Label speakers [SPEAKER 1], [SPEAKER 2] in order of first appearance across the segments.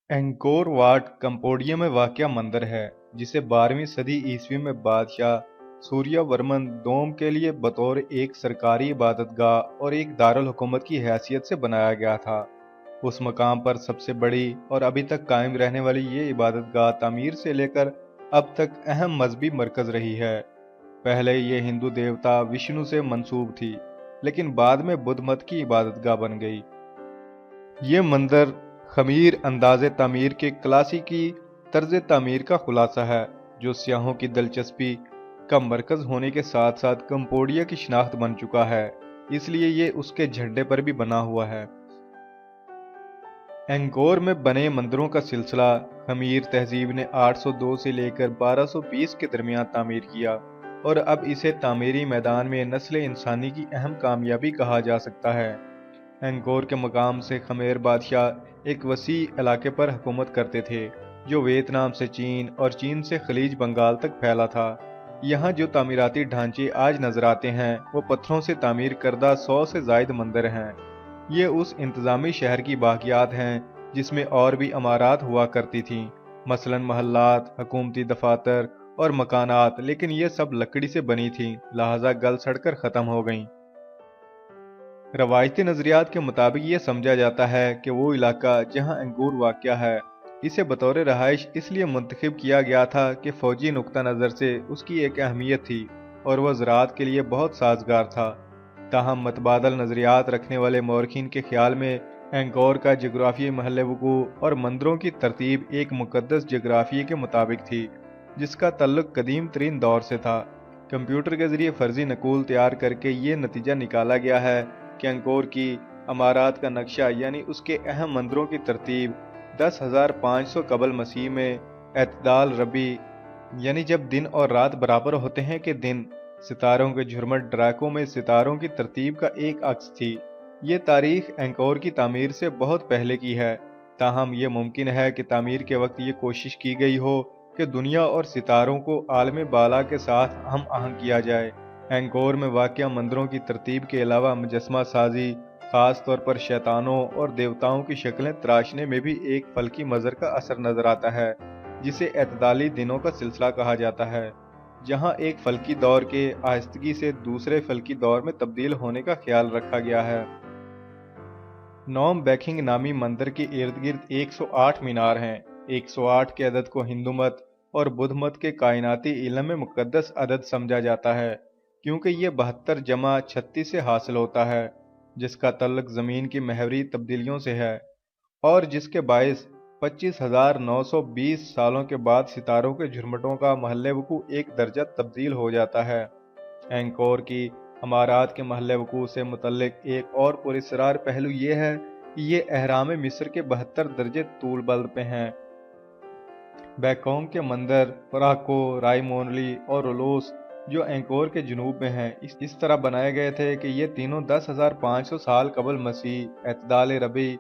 [SPEAKER 1] Anchor Wat Cambodia में वाक़या मंदिर है जिसे 12वीं सदी ईस्वी में बादशाह सूर्यवर्मन दोम के लिए बतौर एक सरकारी इबादतगाह और एक दारुल हुकूमत की हैसियत से बनाया गया था। उस मकाम पर सबसे बड़ी और अभी तक कायम रहने वाली ये इबादतगाह तामीर से लेकर अब तक अहम मजहबी मरकज़ रही है। पहले ये हिंदू देवता विष्णु से मंसूब थी, लेकिन बाद में बुद्ध मत की इबादतगाह बन गई। ये मंदिर खमीर अंदाज़े तामीर के क्लासिकी तर्ज तामीर का खुलासा है, जो सियाहों की दिलचस्पी का मरकज़ होने के साथ साथ कंबोडिया की शिनाख्त बन चुका है, इसलिए ये उसके झंडे पर भी बना हुआ है। एंकोर में बने मंदिरों का सिलसिला खमीर तहजीब ने 802 से लेकर 1220 के दरमियान तामीर किया और अब इसे तामीरी मैदान में नस्ल इंसानी की अहम कामयाबी कहा जा सकता है। एंकोर के मकाम से खमेर बादशाह एक वसी इलाके पर हुकूमत करते थे, जो वियतनाम से चीन और चीन से खलीज बंगाल तक फैला था। यहाँ जो तामीराती ढांचे आज नजर आते हैं वो पत्थरों से तामीर करदा 100 से जायद मंदिर हैं। ये उस इंतज़ामी शहर की बाकियात हैं जिसमें और भी इमारत हुआ करती थीं, मसलन महल्लात, हुकूमती दफातर और मकानात, लेकिन ये सब लकड़ी से बनी थीं, लिहाजा गल सड़कर ख़त्म हो गईं। रवायती नज़रियात के मुताबिक ये समझा जाता है कि वो इलाका जहाँ एंकोर वाक़या है, इसे बतौर रहाइश इसलिए मुंतखब किया गया था कि फ़ौजी नुक्ता नज़र से उसकी एक अहमियत थी और वह ज़राअत के लिए बहुत साजगार था। ताहम मतबादल नज़रियात रखने वाले मौरखीन के ख्याल में एंकोर का जगराफी महल वक़ू और मंदिरों की तरतीब एक मुक़द्दस जगराफी के मुताबिक थी, जिसका तल्लुक़ कदीम तरीन दौर से था। कंप्यूटर के ज़रिए फ़र्ज़ी नकूल तैयार करके ये नतीजा निकाला गया है कि एंकोर की अमारात का नक्शा यानी उसके अहम मंदिरों की तरतीब 10,500 कबल मसीह में एतदाल रबी यानी जब दिन और रात बराबर होते हैं कि दिन सितारों के झुरमट ड्रैकों में सितारों की तरतीब का एक अक्स थी। ये तारीख एंकोर की तामीर से बहुत पहले की है, ताहम ये मुमकिन है कि तामीर के वक्त ये कोशिश की गई हो कि दुनिया और सितारों को आलम बाला के साथ हम आहंग किया जाए। एंकोर में वाक़या मंदिरों की तरतीब के अलावा मुजस्मा साजी, ख़ास तौर पर शैतानों और देवताओं की शक्लें तराशने में भी एक फल्की मज़र का असर नज़र आता है, जिसे एतदाली दिनों का सिलसिला कहा जाता है, जहाँ एक फल्की दौर के आहिस्तगी से दूसरे फल्की दौर में तब्दील होने का ख्याल रखा गया है। नॉम बेकिंग नामी मंदिर के इर्द गिर्द 108 मीनार हैं। 108 के अदद को हिंदू मत और बुद्ध मत के कायनाती इल्म में मुक़द्दस अदद समझा जाता है, क्योंकि ये 72 जमा 36 से हासिल होता है, जिसका तल्लुक़ ज़मीन की महवरी तब्दीलियों से है और जिसके बायस 25,920 सालों के बाद सितारों के झुरमुटों का महल वक़ू एक दर्जा तब्दील हो जाता है। एंकोर की अमारात के महल वक़ू से मुतल्लिक एक और पुरस्रार पहलू ये है कि ये अहराम मिस्र के 72 दर्जे तूल बल पे हैं। बैकोंग के मंदिर पराको, राइमोनली और रोलोस जो एंकोर के जनूब में हैं, इस तरह बनाए गए थे कि ये तीनों 10,500 साल कबल मसीह एतदाल रबी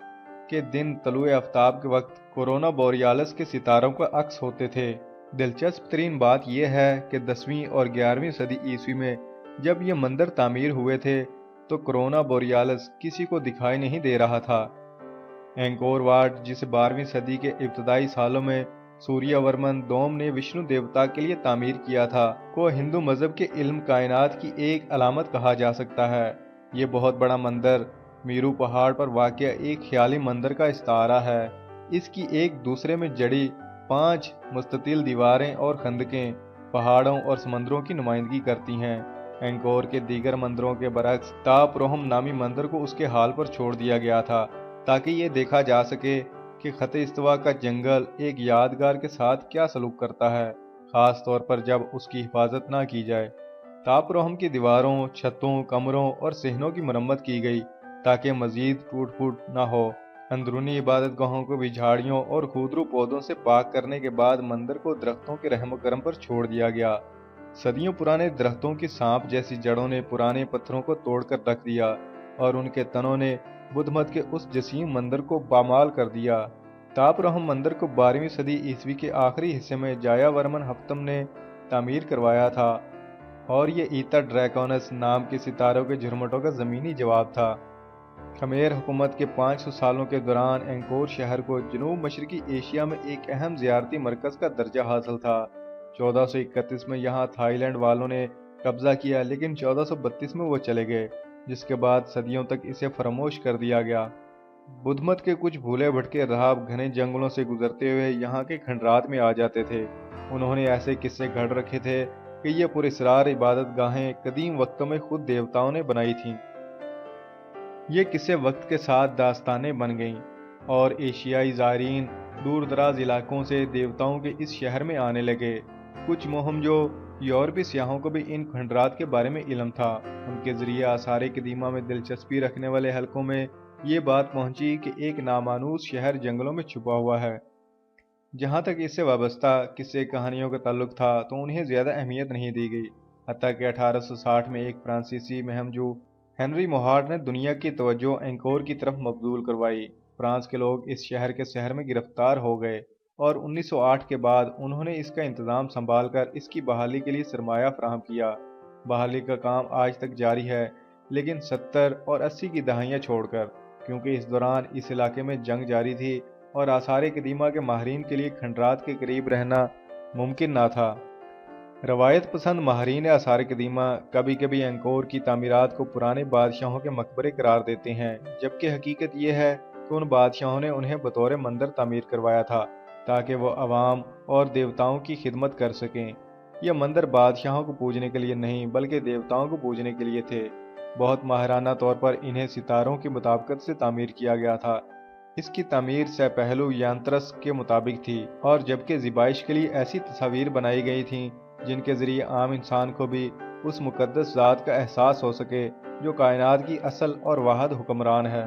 [SPEAKER 1] के दिन तलुए आफ्ताब के वक्त कोरोना बोरियालिस के सितारों का अक्स होते थे। दिलचस्प तरीन बात यह है कि 10वीं और 11वीं सदी ईस्वी में जब ये मंदिर तामीर हुए थे तो कोरोना बोरियालिस किसी को दिखाई नहीं दे रहा था। एंकोर वाट, जिसे 12वीं सदी के इब्तदाई सालों में सूर्यवर्मन दोम ने विष्णु देवता के लिए तामीर किया था, को हिंदू मजहब के इल्म कायनात की एक अलामत कहा जा सकता है। ये बहुत बड़ा मंदिर मीरू पहाड़ पर वाक़या एक ख्याली मंदिर का इस्तारा है। इसकी एक दूसरे में जड़ी 5 मुस्ततिल दीवारें और खंदकें पहाड़ों और समंदरों की नुमाइंदगी करती हैं। एंकोर के दीगर मंदिरों के बरक्स तापरोहम नामी मंदिर को उसके हाल पर छोड़ दिया गया था, ताकि ये देखा जा सके कि ख़त इस्तवा का जंगल एक यादगार के साथ क्या सलूक करता है, ख़ास तौर पर जब उसकी हिफाजत ना की जाए। तापरोहम की दीवारों, छतों, कमरों और सहनों की मरम्मत की गई ताकि मजीद टूट फूट ना हो। अंदरूनी इबादत गाहों को भी झाड़ियों और खुदरू पौधों से पाक करने के बाद मंदिर को दरख्तों के रहम करम पर छोड़ दिया गया। सदियों पुराने दरख्तों की सांप जैसी जड़ों ने पुराने पत्थरों को तोड़कर रख दिया और उनके तनों ने बुद्ध मत के उस जसीम मंदिर को बामाल कर दिया। तापरोहम मंदिर को 12वीं सदी ईस्वी के आखिरी हिस्से में जायावर्मन हफ्तम ने तामीर करवाया था और ये ईता ड्रैकोनस नाम के सितारों के झुरमुटों का ज़मीनी जवाब था। खमेर हुकूमत के 500 सालों के दौरान एंकोर शहर को जनूब मशरकी एशिया में एक अहम ज़ियारती मरकज़ का दर्जा हासिल था। 1431 में यहाँ थाईलैंड वालों ने कब्जा किया, लेकिन 1432 में वो चले गए, जिसके बाद सदियों तक इसे फरामोश कर दिया गया। बुद्ध मत के कुछ भूले भटके राहब घने जंगलों से गुजरते हुए यहाँ के खंडरात में आ जाते थे। उन्होंने ऐसे किस्से गढ़ रखे थे कि ये पुरस्रार इबादत गाहें कदीम वक्तों में खुद देवताओं ने बनाई थीं। ये किस्से वक्त के साथ दास्तानें बन गईं और एशियाई ज़ायरीन दूर दराज इलाकों से देवताओं के इस शहर में आने लगे। कुछ मोहमजो यूरोपी सियाहों को भी इन खंडरात के बारे में इल्म था। उनके ज़रिए आसार कदीमा में दिलचस्पी रखने वाले हलकों में ये बात पहुंची कि एक नामानूस शहर जंगलों में छुपा हुआ है। जहाँ तक इससे वाबस्ता किस्से कहानियों का ताल्लुक था तो उन्हें ज़्यादा अहमियत नहीं दी गई, हत्ता कि 1860 में एक फ्रांसीसी महमजू हेनरी मोहार्ड ने दुनिया की तवज्जो एंकोर की तरफ मबजूल करवाई। फ्रांस के लोग इस शहर में गिरफ्तार हो गए और 1908 के बाद उन्होंने इसका इंतज़ाम संभाल कर इसकी बहाली के लिए सरमाया फराहम किया। बहाली का काम आज तक जारी है, लेकिन 70 और 80 की दहाइयाँ छोड़कर, क्योंकि इस दौरान इस इलाके में जंग जारी थी और आसार कदीमा के माहरीन के लिए खंडरात के करीब रहना मुमकिन ना था। रवायत पसंद माहरीन आसार कदीमा कभी कभी एंकोर की तामीरात को पुराने बादशाहों के मकबरे करार देते हैं, जबकि हकीकत यह है कि उन बादशाहों ने उन्हें बतौर मंदिर तामीर करवाया था ताकि वो अवाम और देवताओं की खिदमत कर सकें। यह मंदिर बादशाहों को पूजने के लिए नहीं बल्कि देवताओं को पूजने के लिए थे। बहुत माहिराना तौर पर इन्हें सितारों की मुताबिकत से तामीर किया गया था। इसकी तामीर से पहलू यांत्रस के मुताबिक थी, और जबकि ज़िबाइश के लिए ऐसी तस्वीर बनाई गई थीं जिनके ज़रिए आम इंसान को भी उस मुकद्दस ज़ात का एहसास हो सके जो कायनात की असल और वाहिद हुक्मरान है।